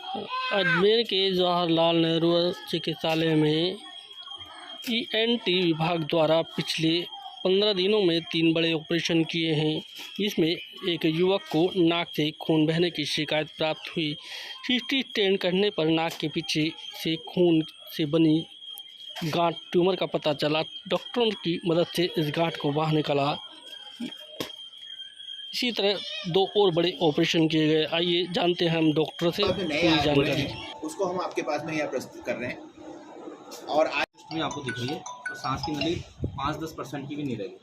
अजमेर के जवाहरलाल नेहरू चिकित्सालय में ईएनटी विभाग द्वारा पिछले 15 दिनों में 3 बड़े ऑपरेशन किए हैं, जिसमें एक युवक को नाक से खून बहने की शिकायत प्राप्त हुई। सीटी स्कैन करने पर नाक के पीछे से खून से बनी गांठ ट्यूमर का पता चला। डॉक्टरों की मदद से इस गांठ को बाहर निकाला। इसी तरह 2 और बड़े ऑपरेशन किए गए। आइए जानते हैं हम डॉक्टर से पूरी जानकारी। उसको हम आपके पास में यहाँ प्रस्तुत कर रहे हैं। और आज में आपको दिख रही है और सांस की नली 5-10% की भी नहीं रहेगी।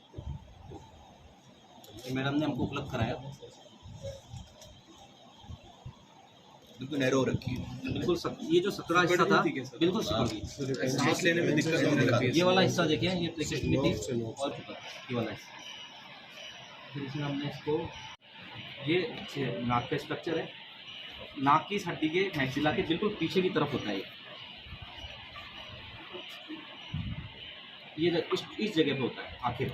ये मैडम ने हमको उपलब्ध कराया, बिल्कुल नैरो रखी है, बिल्कुल ये जो 17 हिस्सा था बिल्कुल सिकुड़ सांस लेने में दिक्कत होने लगी है। ये वाला हिस्सा देखिए, ये प्लेकेटिविटी और ये वाला हिस्सा। फिर इसमें हमने इसको, ये नाक का स्ट्रक्चर है, नाक की इस हड्डी के मैक्सिला के बिल्कुल पीछे की तरफ होता है। ये इस जगह पे होता है। आखिर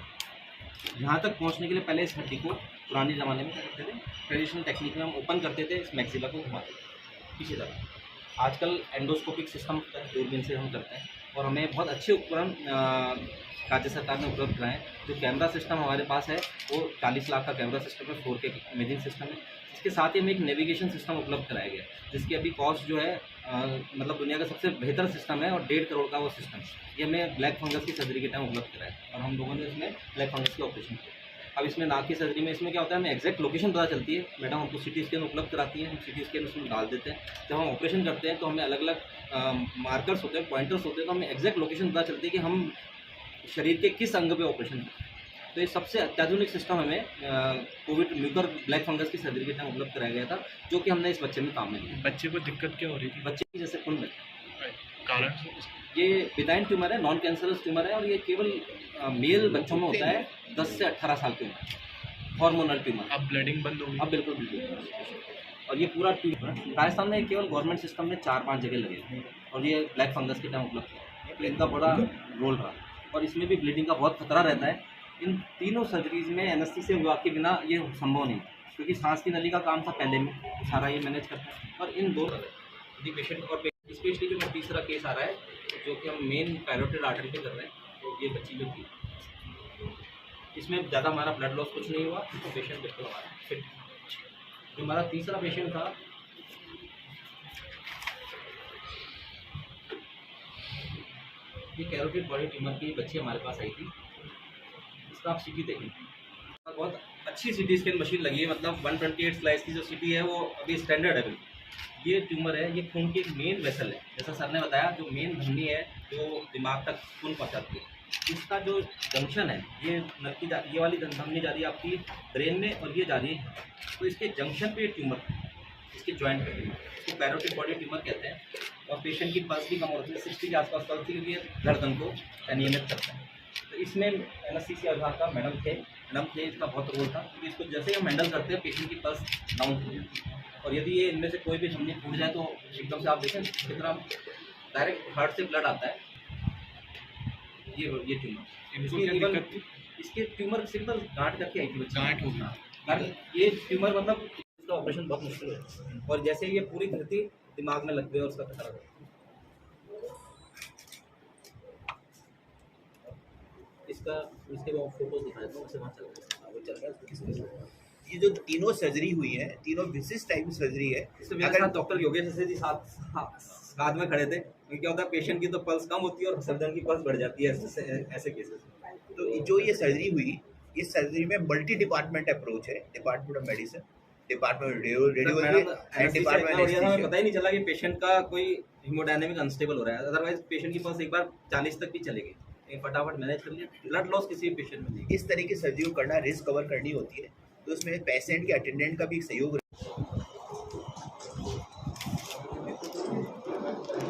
यहाँ तक पहुँचने के लिए पहले इस हड्डी को पुराने ज़माने में क्या करते थे, ट्रेडिशनल टेक्निक में हम ओपन करते थे, इस मैक्सिला को घुमाते थे पीछे तरफ। आजकल एंडोस्कोपिक सिस्टम दूरबीन से हम करते हैं और हमें बहुत अच्छे उपकरण राज्य सरकार ने उपलब्ध कराएं। जो कैमरा सिस्टम हमारे पास है वो 40 लाख का कैमरा सिस्टम है, 4K इमेजिंग सिस्टम है। इसके साथ ही हमें एक नेविगेशन सिस्टम उपलब्ध कराया गया, जिसकी अभी कॉस्ट जो है मतलब दुनिया का सबसे बेहतर सिस्टम है और 1.5 करोड़ का वो सिस्टम। ये हमें ब्लैक फंगस की सर्जरी के टाइम उपलब्ध कराया और हम लोगों ने इसमें ब्लैक फंगस के ऑपरेशन किया। अब इसमें नाक की सर्जरी में इसमें क्या होता है, हमें एग्जैक्ट लोकेशन पता चलती है। मैडम हमको सिटी स्कैन उपलब्ध कराती है, हम सिटी स्कैन उसमें डाल देते हैं। जब हम ऑपरेशन करते हैं तो हमें अलग अलग मार्कर्स होते हैं, पॉइंटर्स होते हैं, तो हमें एग्जैक्ट लोकेशन पता चलती है कि हम शरीर के किस अंग पे ऑपरेशन करते हैं। तो ये सबसे अत्याधुनिक सिस्टम हमें कोविड म्यूकर ब्लैक फंगस की सर्जरी के टाइम उपलब्ध कराया गया था, जो कि हमने इस बच्चे में काम में लिया। बच्चे को दिक्कत क्या हो रही थी? बच्चे की जैसे खून में कारण ये बिटाइन ट्यूमर है, नॉन कैंसरस ट्यूमर है और ये केवल मेल बच्चों में होता है 10 से 18 साल की उम्र, हार्मोनल ट्यूमर। अब ब्लीडिंग बंद हो गई? अब बिल्कुल बिल्कुल। और ये पूरा ट्यूमर राजस्थान में केवल गवर्नमेंट सिस्टम में 4-5 जगह लगे और ये ब्लैक फंगस के टाइम उपलब्ध है। ब्लीडिंग का बड़ा रोल रहा और इसमें भी ब्लीडिंग का बहुत खतरा रहता है। इन तीनों सर्जरीज में एनेस्थीसिया विभाग के बिना ये संभव नहीं, क्योंकि सांस की नली का काम था पहले में, सारा ये मैनेज करता है। और इन दो पेशेंट और स्पेशली जो तीसरा केस आ रहा है, जो कि हम मेन पैरोटिड आर्टरी पे कर रहे हैं, तो ये बच्ची जो थी इसमें ज़्यादा हमारा ब्लड लॉस कुछ नहीं हुआ, तो पेशेंट बिल्कुल हमारा फिट। जो हमारा तीसरा पेशेंट था, ये कैरोटिड बॉडी ट्यूमर की बच्ची हमारे पास आई थी। इसका आप सीटी देखें, बहुत अच्छी सीटी स्कैन मशीन लगी है, मतलब 128 स्लाइस की जो सीटी है वो अभी स्टैंडर्ड है बिल्कुल। ये ट्यूमर है, ये खून की मेन वेसल है, जैसा सर ने बताया, जो मेन धमनी है जो दिमाग तक खून पहुँचाती है। इसका जो जंक्शन है, ये वाली धमनी जा रही है आपकी ब्रेन में और ये जा रही है, तो इसके जंक्शन पे ट्यूमर, इसके जॉइंट पे ट्यूमर, इसको पैरोटिड बॉडी ट्यूमर कहते हैं। और पेशेंट की पल्स भी कम होती है, 60 के आसपास पल्स थी, क्योंकि धड़कन को अनियमित करता है। तो इसमें एनेस्थीसिया विभाग का मैडम थे, इसका बहुत रोल था, क्योंकि इसको जैसे ही हम हैंडल करते हैं पेशेंट की पल्स डाउन हो जाती है। और यदि ये इनमें से कोई भी धमनी फूट जाए तो एकदम से आप देखें कितना डायरेक्ट हार्ट से ब्लड आता है। ये ट्यूमर, इसके ट्यूमर सिंपल गांठ करके आई थी बच्ची, गांठ होगी, कारण ये ट्यूमर मतलब इसका ऑपरेशन बहुत मुश्किल है। और जैसे ये पूरी धरती दिमाग में लग गई और उसका खतरा है। इसके बाद फोटोज दिखाया था, उससे वहाँ चल रहा है। ये जो तीनों सर्जरी हुई है, तीनों विशिष्ट टाइप की सर्जरी है। अगर डॉक्टर योगेश जी साथ में खड़े थे, क्या होता है, पेशेंट की तो पल्स कम होती है और सर्जन की पल्स बढ़ जाती है ऐसे केसेस। तो जो ये सर्जरी हुई, इस सर्जरी में मल्टी डिपार्टमेंट अप्रोच है, department of medicine, department radiology and department anaesthesia. पता ही नहीं चला कि पेशेंट का कोई हीमोडायनेमिक अनस्टेबल हो रहा है, अदरवाइज पेशेंट की पल्स एक बार 40 तक भी चलेगी, फटाफट मैनेज कर लिया। ब्लड लॉस किसी भी पेशेंट में नहीं। इस तरह की सर्जरी करना, रिस्क कवर करनी होती है, तो उसमें पेशेंट के अटेंडेंट का भी एक सहयोग।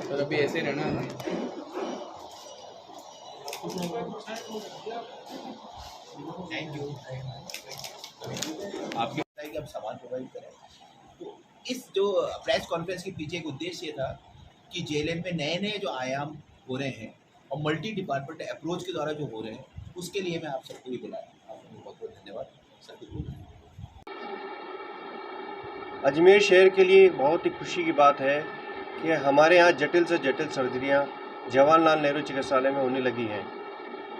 और अभी ऐसे रहना है। Thank you. आपकी बताइए कि हम सामान प्रोवाइड करें। तो इस जो प्रेस कॉन्फ्रेंस के पीछे एक उद्देश्य ये था कि जेएलएम में नए नए जो आयाम हो रहे हैं और मल्टी डिपार्टमेंट अप्रोच के द्वारा जो हो रहे हैं, उसके लिए मैं आप सबको भी बुलाया। आपको बहुत बहुत धन्यवाद सर। अजमेर शहर के लिए बहुत ही खुशी की बात है कि हमारे यहाँ जटिल से जटिल सर्जरियाँ जवाहरलाल नेहरू चिकित्सालय में होने लगी हैं।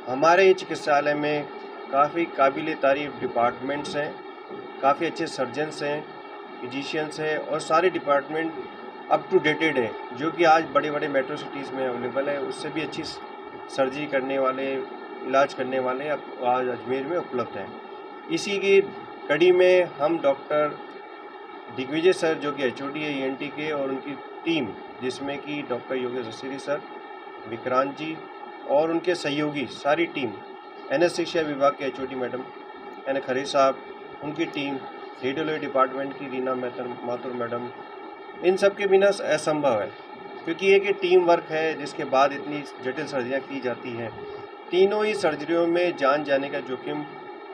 हमारे चिकित्सालय में काफ़ी काबिल तारीफ़ डिपार्टमेंट्स हैं, काफ़ी अच्छे सर्जन्स हैं, फिजिशियंस हैं और सारे डिपार्टमेंट अप टू डेटेड है, जो कि आज बड़े बड़े मेट्रो सिटीज़ में अवेलेबल है। उससे भी अच्छी सर्जरी करने वाले, इलाज करने वाले अब आज अजमेर में उपलब्ध हैं। इसी की कड़ी में हम डॉक्टर दिग्विजय सर, जो कि HOD है ENT के, और उनकी टीम, जिसमें कि डॉक्टर योगेश असीरी सर, विक्रांत जी और उनके सहयोगी सारी टीम, एनेस्थीसिया विभाग के HOD मैडम यानी खरे साहब, उनकी टीम, रेडियोलॉजी डिपार्टमेंट की रीना माथुर मैडम, इन सब के बिना असंभव है, क्योंकि ये कि टीम वर्क है, जिसके बाद इतनी जटिल सर्जरियाँ की जाती हैं। तीनों ही सर्जरियों में जान जाने का जोखिम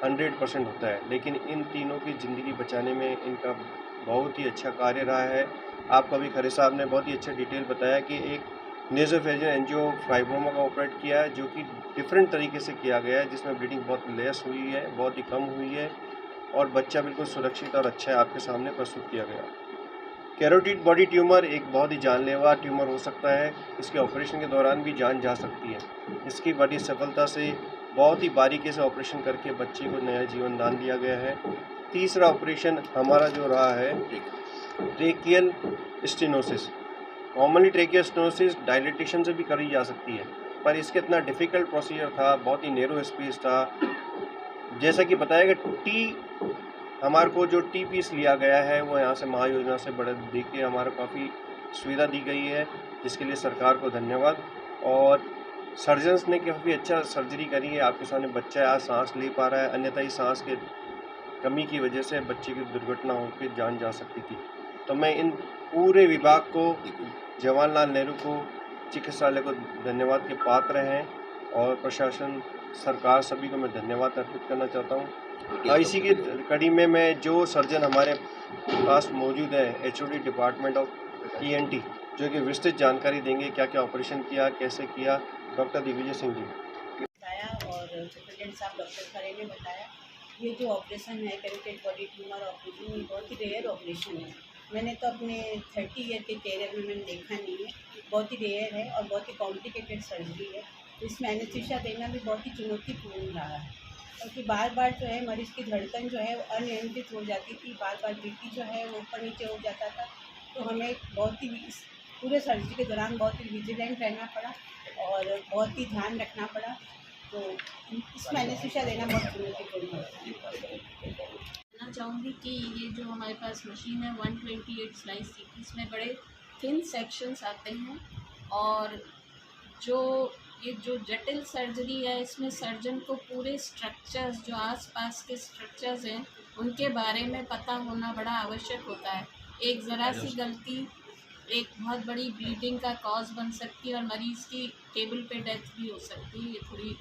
100% होता है, लेकिन इन तीनों की ज़िंदगी बचाने में इनका बहुत ही अच्छा कार्य रहा है। आपको अभी खरे साहब ने बहुत ही अच्छा डिटेल बताया कि एक नेज़ोफेजियल एंजियोफाइब्रोमा का ऑपरेट किया है, जो कि डिफरेंट तरीके से किया गया है, जिसमें ब्लीडिंग बहुत लेस हुई है, बहुत ही कम हुई है और बच्चा बिल्कुल सुरक्षित और अच्छा है, आपके सामने प्रस्तुत किया गया। कैरोटिड बॉडी ट्यूमर एक बहुत ही जानलेवा ट्यूमर हो सकता है, इसके ऑपरेशन के दौरान भी जान जा सकती है। इसकी बड़ी सफलता से बहुत ही बारीकी से ऑपरेशन करके बच्चे को नया जीवन दान दिया गया है। तीसरा ऑपरेशन हमारा जो रहा है tracheal stenosis. Commonly tracheal stenosis dilatation से भी करी जा सकती है, पर इसका इतना डिफ़िकल्ट प्रोसीजर था, बहुत ही नैरो स्पेस था। जैसा कि बताया कि हमारे को जो टी पीस लिया गया है, वो यहाँ से महायोजना से बड़े दे के हमारे काफ़ी सुविधा दी गई है, जिसके लिए सरकार को धन्यवाद। और सर्जन्स ने काफ़ी अच्छा सर्जरी करी है। आपके सामने बच्चा आज सांस ले पा रहा है, अन्यथा ही सांस के कमी की वजह से बच्चे की दुर्घटना होकर जान जा सकती थी। तो मैं इन पूरे विभाग को, जवाहरलाल नेहरू को, चिकित्सालय को धन्यवाद के पात्र हैं और प्रशासन, सरकार, सभी को मैं धन्यवाद अर्पित करना चाहता हूँ। और इसी की कड़ी में मैं जो सर्जन हमारे पास मौजूद है HOD डिपार्टमेंट ऑफ ENT, जो कि विस्तृत जानकारी देंगे क्या क्या ऑपरेशन किया, कैसे किया, डॉक्टर दिग्विजय सिंह जी। बताया और सुप्रिटेंडेंट साहब डॉक्टर खरे ने बताया, ये जो ऑपरेशन है कैरोटिड बॉडी ट्यूमर ऑपरेशन, ये बहुत ही रेयर ऑपरेशन है। मैंने तो अपने 30 ईयर के कैरियर में मैंने देखा नहीं है, बहुत ही रेयर है और बहुत ही कॉम्प्लिकेटेड सर्जरी है। इसमें एनेस्थीसिया देना भी बहुत ही चुनौतीपूर्ण रहा है, क्योंकि बार बार जो है मरीज़ की धड़कन जो है वो अनियंत्रित हो जाती थी, बार बार BP जो है वो ऊपर नीचे हो जाता था। तो हमें बहुत ही इस पूरे सर्जरी के दौरान बहुत ही विजिलेंट रहना पड़ा और बहुत ही ध्यान रखना पड़ा। तो इसमें एनेस्थीसिया देना बहुत चुनौतीपूर्ण है। कहना चाहूँगी कि ये जो हमारे पास मशीन है 128 स्लाइस थी, इसमें बड़े थिन सेक्शंस आते हैं और ये जो जटिल सर्जरी है, इसमें सर्जन को पूरे स्ट्रक्चर्स, जो आसपास के स्ट्रक्चर्स हैं, उनके बारे में पता होना बड़ा आवश्यक होता है। एक ज़रा सी गलती एक बहुत बड़ी ब्लीडिंग का कॉज बन सकती है और मरीज़ की टेबल पे डेथ भी हो सकती है। ये थोड़ी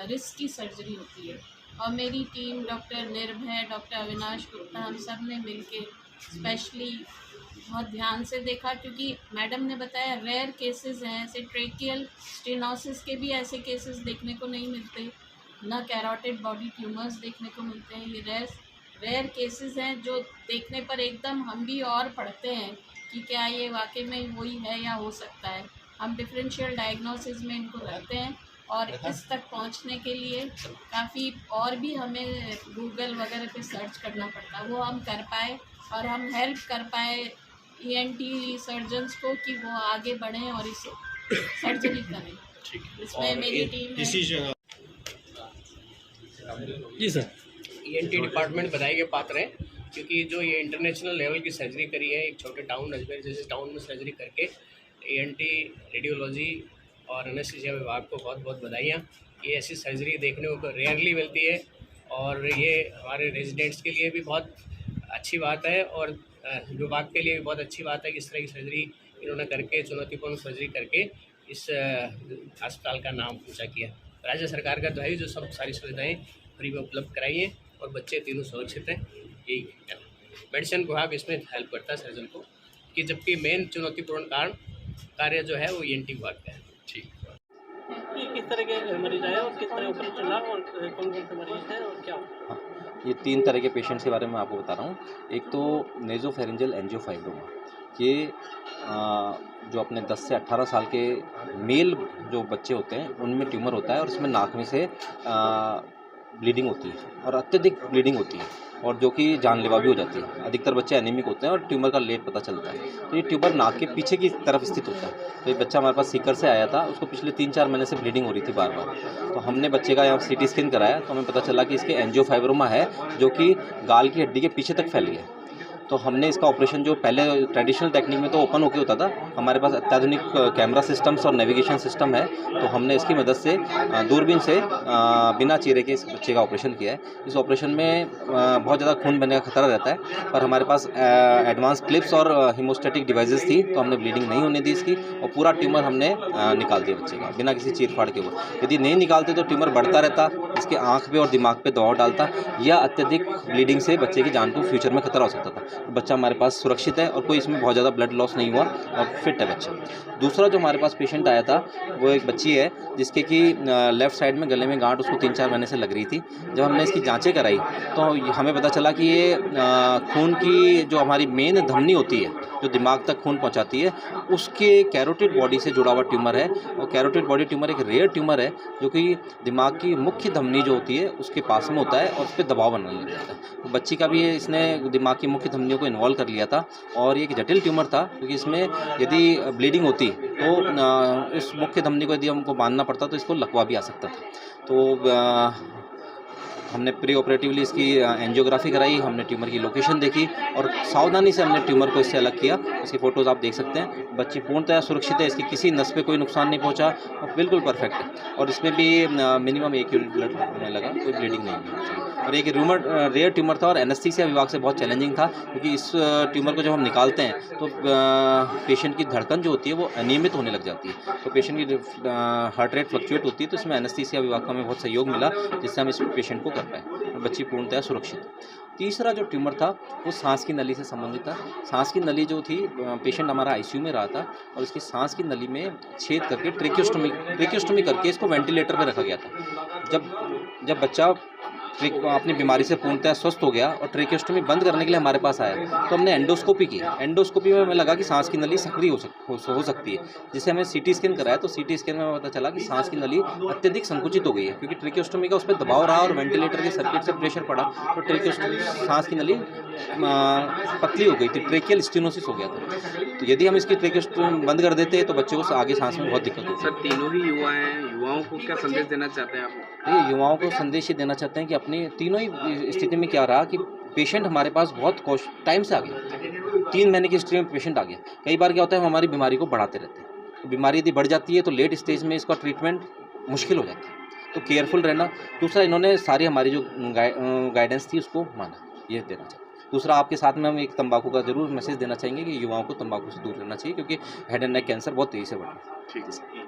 रिस्की सर्जरी होती है और मेरी टीम डॉक्टर निर्भय, डॉक्टर अविनाश गुप्ता, हम सब ने मिलके स्पेशली बहुत ध्यान से देखा, क्योंकि मैडम ने बताया रेयर केसेस हैं, ऐसे ट्रेकियल स्टेनोसिस के भी ऐसे केसेस देखने को नहीं मिलते, ना कैरोटिड बॉडी ट्यूमर्स देखने को मिलते हैं। ये रेयर केसेस हैं जो देखने पर एकदम हम भी और पढ़ते हैं कि क्या ये वाकई में वही है या हो सकता है। हम डिफरेंशियल डायग्नोसिस में इनको रखते हैं और इस तक पहुंचने के लिए काफ़ी और भी हमें गूगल वगैरह पे सर्च करना पड़ता, वो हम कर पाए और हम हेल्प कर पाए ENT सर्जन्स को कि वो आगे बढ़ें और इसे सर्जरी करें। इसमें मेरी टीम है। जी सर। ENT डिपार्टमेंट बधाई के पात्र हैं, क्योंकि जो ये इंटरनेशनल लेवल की सर्जरी करी है, एक छोटे टाउन अजमेर जैसे टाउन में सर्जरी करके, ENT रेडियोलॉजी और एनेस्थीसिया विभाग को बहुत बहुत बधाइयाँ। ये ऐसी सर्जरी देखने को रेयरली मिलती है और ये हमारे रेजिडेंट्स के लिए भी बहुत अच्छी बात है और विभाग के लिए भी बहुत अच्छी बात है कि इस तरह की सर्जरी इन्होंने करके, चुनौतीपूर्ण सर्जरी करके इस अस्पताल का नाम ऊँचा किया। राज्य सरकार का तो है जो सब सारी सुविधाएँ फ्री में उपलब्ध कराई हैं और बच्चे तीनों सुरक्षित हैं। यही मेडिसिन विभाग इसमें हेल्प करता है सर्जन को, कि जबकि मेन चुनौतीपूर्ण कार्य जो है वो ENT विभाग का है। ठीक, किस तरह के मरीज आए और किस तरह ऑपरेशन चला और कौन कौन से मरीज हैं और क्या? ये 3 तरह के पेशेंट्स के बारे में आपको बता रहा हूँ। एक तो नेज़ोफेरेंजियल एंजियोफाइब्रोमा, ये जो अपने 10 से 18 साल के मेल जो बच्चे होते हैं उनमें ट्यूमर होता है और इसमें नाक में से ब्लीडिंग होती है और अत्यधिक ब्लीडिंग होती है और जो कि जानलेवा भी हो जाती है। अधिकतर बच्चे एनीमिक होते हैं और ट्यूमर का लेट पता चलता है। तो ये ट्यूमर नाक के पीछे की तरफ स्थित होता है। तो ये बच्चा हमारे पास सीकर से आया था, उसको पिछले 3-4 महीने से ब्लीडिंग हो रही थी बार बार। तो हमने बच्चे का यहाँ CT स्कैन कराया तो हमें पता चला कि इसके एंजियोफाइब्रोमा है जो कि गाल की हड्डी के पीछे तक फैल गया। तो हमने इसका ऑपरेशन जो पहले ट्रेडिशनल टेक्निक में तो ओपन होके होता था, हमारे पास अत्याधुनिक कैमरा सिस्टम्स और नेविगेशन सिस्टम है, तो हमने इसकी मदद से दूरबीन से बिना चीरे के इस बच्चे का ऑपरेशन किया है। इस ऑपरेशन में बहुत ज़्यादा खून बहने का खतरा रहता है, पर हमारे पास एडवांस क्लिप्स और हीमोस्टैटिक डिवाइसेस थी, तो हमने ब्लीडिंग नहीं होने दी इसकी और पूरा ट्यूमर हमने निकाल दिया बच्चे का बिना किसी चीर फाड़ के। वो यदि नहीं निकालते तो ट्यूमर बढ़ता रहता, इसके आँख पे और दिमाग पे दबाव डालता या अत्यधिक ब्लीडिंग से बच्चे की जान को फ्यूचर में खतरा हो सकता था। बच्चा हमारे पास सुरक्षित है और कोई इसमें बहुत ज़्यादा ब्लड लॉस नहीं हुआ और फिट है बच्चा। दूसरा जो हमारे पास पेशेंट आया था वो एक बच्ची है जिसके कि लेफ़्ट साइड में गले में गांठ उसको 3-4 महीने से लग रही थी। जब हमने इसकी जांचें कराई तो हमें पता चला कि ये खून की जो हमारी मेन धमनी होती है जो दिमाग तक खून पहुंचाती है उसके कैरोटिड बॉडी से जुड़ा हुआ ट्यूमर है। और कैरोटिड बॉडी ट्यूमर एक रेयर ट्यूमर है जो कि दिमाग की मुख्य धमनी जो होती है उसके पास में होता है और उस पर दबाव बनने लग जाता है। तो बच्ची का भी इसने दिमाग की मुख्य धमनियों को इन्वॉल्व कर लिया था और ये एक जटिल ट्यूमर था क्योंकि इसमें यदि ब्लीडिंग होती तो इस मुख्य धमनी को यदि हमको बांधना पड़ता तो इसको लकवा भी आ सकता था। तो हमने प्री ऑपरेटिवली इसकी एंजियोग्राफी कराई, हमने ट्यूमर की लोकेशन देखी और सावधानी से हमने ट्यूमर को इससे अलग किया। इसकी फ़ोटोज़ आप देख सकते हैं। बच्ची पूर्णतः सुरक्षित है, इसकी किसी नस पे कोई नुकसान नहीं पहुंचा और बिल्कुल परफेक्ट है। और इसमें भी मिनिमम 1 यूनिट ब्लड होने लगा, कोई ब्लीडिंग नहीं हुई। और एक रेयर ट्यूमर था और एनेस्थीसिया विभाग से बहुत चैलेंजिंग था क्योंकि इस ट्यूमर को जब हम निकालते हैं तो पेशेंट की धड़कन जो होती है वो अनियमित होने लग जाती है, तो पेशेंट की हार्ट रेट फ्लक्चुएट होती है। तो इसमें एनेस्थीसिया विभाग का हमें बहुत सहयोग मिला जिससे हम इस पेशेंट को कर पाए और बच्ची पूर्णतः सुरक्षित। तीसरा जो ट्यूमर था वो सांस की नली से संबंधित था। सांस की नली जो थी, पेशेंट हमारा ICU में रहा था और इसकी सांस की नली में छेद करके ट्रेकियोस्टोमी करके इसको वेंटिलेटर पे रखा गया था। जब बच्चा अपनी बीमारी से पूर्णतः स्वस्थ हो गया और ट्रेकियोस्टोमी बंद करने के लिए हमारे पास आया तो हमने एंडोस्कोपी की। एंडोस्कोपी में हमें लगा कि सांस की नली सक्रिय हो सकती है, जिससे हमें CT स्कैन कराया तो CT स्कैन में पता चला कि सांस की नली अत्यधिक संकुचित हो गई है क्योंकि ट्रेकियोस्टोमी का उस पर दबाव रहा और वेंटिलेटर के सर्किट से प्रेशर पड़ा तो ट्रेकियोस्टोमी सांस की नली पतली हो गई थी, ट्रेकियल स्टेनोसिस हो गया था। तो यदि हम इसकी ट्रेकियोस्टोमी बंद कर देते तो बच्चे को आगे सांस में बहुत दिक्कत होती है। सर, तीनों ही युवा हैं, युवाओं को क्या संदेश देना चाहते हैं आप? ये युवाओं को संदेश ये देना चाहते हैं कि अपनी तीनों ही स्थिति में क्या रहा कि पेशेंट हमारे पास बहुत टाइम से आ गया, 3 महीने की हिस्ट्री में पेशेंट आ गया। कई बार क्या होता है हम हमारी बीमारी को बढ़ाते रहते हैं, तो बीमारी यदि बढ़ जाती है तो लेट स्टेज में इसका ट्रीटमेंट मुश्किल हो जाता है, तो केयरफुल रहना। दूसरा, इन्होंने सारी हमारी जो गाइडेंस थी उसको माना, ये देना चाहिए। दूसरा, आपके साथ में हम एक तंबाकू का जरूर मैसेज देना चाहेंगे कि युवाओं को तंबाकू से दूर रहना चाहिए क्योंकि हेड एंड नेक कैंसर बहुत तेज़ी से बढ़ रहा है। ठीक है।